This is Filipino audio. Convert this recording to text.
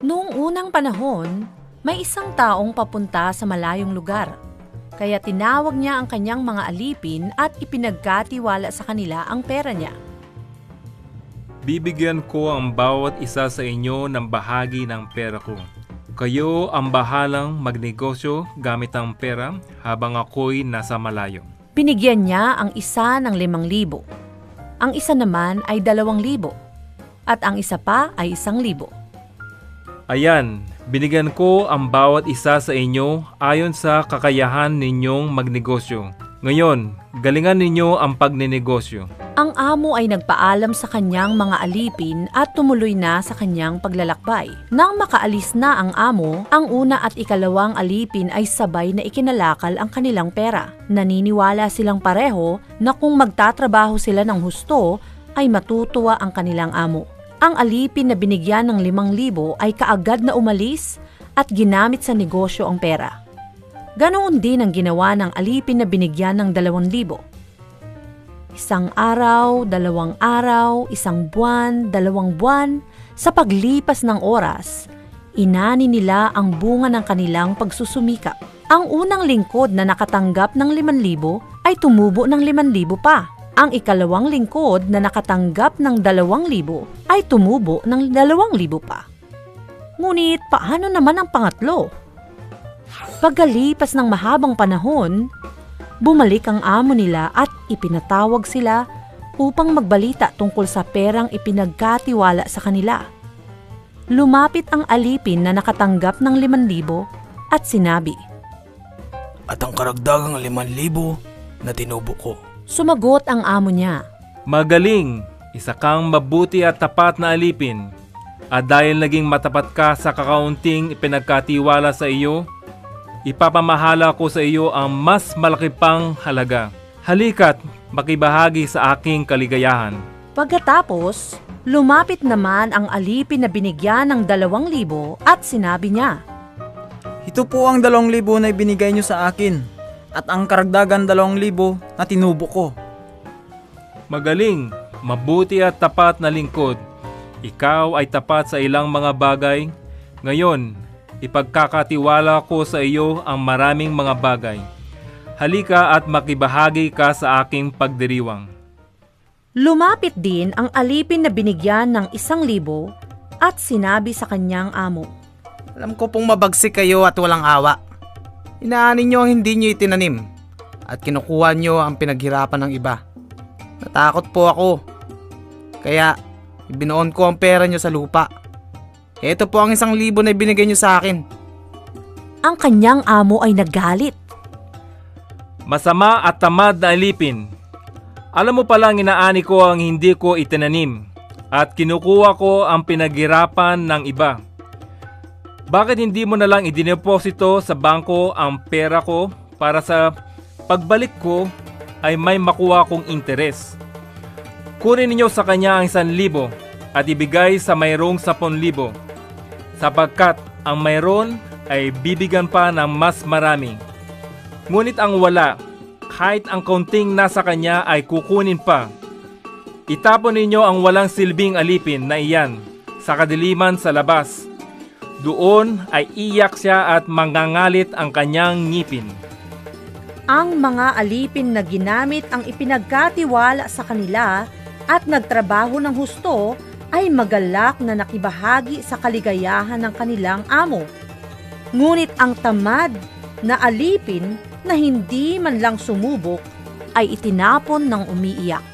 Noong unang panahon, may isang taong papunta sa malayong lugar. Kaya tinawag niya ang kanyang mga alipin at ipinagkatiwala sa kanila ang pera niya. Bibigyan ko ang bawat isa sa inyo ng bahagi ng pera ko. Kayo ang bahalang magnegosyo gamit ang pera habang ako'y nasa malayo. Binigyan niya ang isa ng 5,000. Ang isa naman ay 2,000. At ang isa pa ay 1,000. Ayan, binigyan ko ang bawat isa sa inyo ayon sa kakayahan ninyong magnegosyo. Ngayon, galingan ninyo ang pagnenegosyo. Ang amo ay nagpaalam sa kanyang mga alipin at tumuloy na sa kanyang paglalakbay. Nang makaalis na ang amo, ang una at ikalawang alipin ay sabay na ikinalakal ang kanilang pera. Naniniwala silang pareho na kung magtatrabaho sila ng husto, ay matutuwa ang kanilang amo. Ang alipin na binigyan ng 5,000 ay kaagad na umalis at ginamit sa negosyo ang pera. Ganoon din ang ginawa ng alipin na binigyan ng 2,000. 1 araw, 2 araw, 1 buwan, 2 buwan, sa paglipas ng oras, inani nila ang bunga ng kanilang pagsusumikap. Ang unang lingkod na nakatanggap ng 5,000 ay tumubo ng 5,000 pa. Ang ikalawang lingkod na nakatanggap ng 2,000 ay tumubo ng 2,000 pa. Ngunit paano naman ang pangatlo? Pagkalipas ng mahabang panahon, bumalik ang amo nila at ipinatawag sila upang magbalita tungkol sa perang ipinagkatiwala sa kanila. Lumapit ang alipin na nakatanggap ng 5,000 at sinabi, "At ang karagdagang 5,000 na tinubo ko." Sumagot ang amo niya, Magaling, isa kang mabuti at tapat na alipin. At dahil naging matapat ka sa kakaunting ipinagkatiwala sa iyo, ipapamahala ko sa iyo ang mas malaki pang halaga. Halika't makibahagi sa aking kaligayahan. Pagkatapos, lumapit naman ang alipin na binigyan ng 2,000 at sinabi niya, "Ito po ang 2,000 na ibinigay niyo sa akin at ang karagdagan 2,000 na tinubo ko." Magaling, mabuti at tapat na lingkod. Ikaw ay tapat sa ilang mga bagay. Ngayon, ipagkakatiwala ko sa iyo ang maraming mga bagay. Halika at makibahagi ka sa aking pagdiriwang. Lumapit din ang alipin na binigyan ng 1,000 at sinabi sa kanyang amo, Alam ko pong mabagsik kayo at walang awa. Inaanin nyo ang hindi nyo itinanim at kinukuha nyo ang pinaghirapan ng iba. Natakot po ako. Kaya ibinoon ko ang pera nyo sa lupa. Ito po ang 1,000 na ibinigay nyo sa akin. Ang kanyang amo ay nagalit. Masama at tamad na alipin. Alam mo palang inaani ko ang hindi ko itinanim at kinukuha ko ang pinaghirapan ng iba. Bakit hindi mo na lang idineposito sa bangko ang pera ko para sa pagbalik ko ay may makuha kong interes? Kunin ninyo sa kanya ang 1,000 at ibigay sa mayroong 10,000 sapagkat ang mayroon ay bibigyan pa ng mas marami. Ngunit ang wala, kahit ang kaunting nasa kanya ay kukunin pa. Itapon ninyo ang walang silbing alipin na iyan sa kadiliman sa labas. Doon ay iyak siya at mangangalit ang kanyang ngipin. Ang mga alipin na ginamit ang ipinagkatiwala sa kanila at nagtrabaho ng husto ay magalak na nakibahagi sa kaligayahan ng kanilang amo. Ngunit ang tamad na alipin na hindi man lang sumubok ay itinapon ng umiiyak.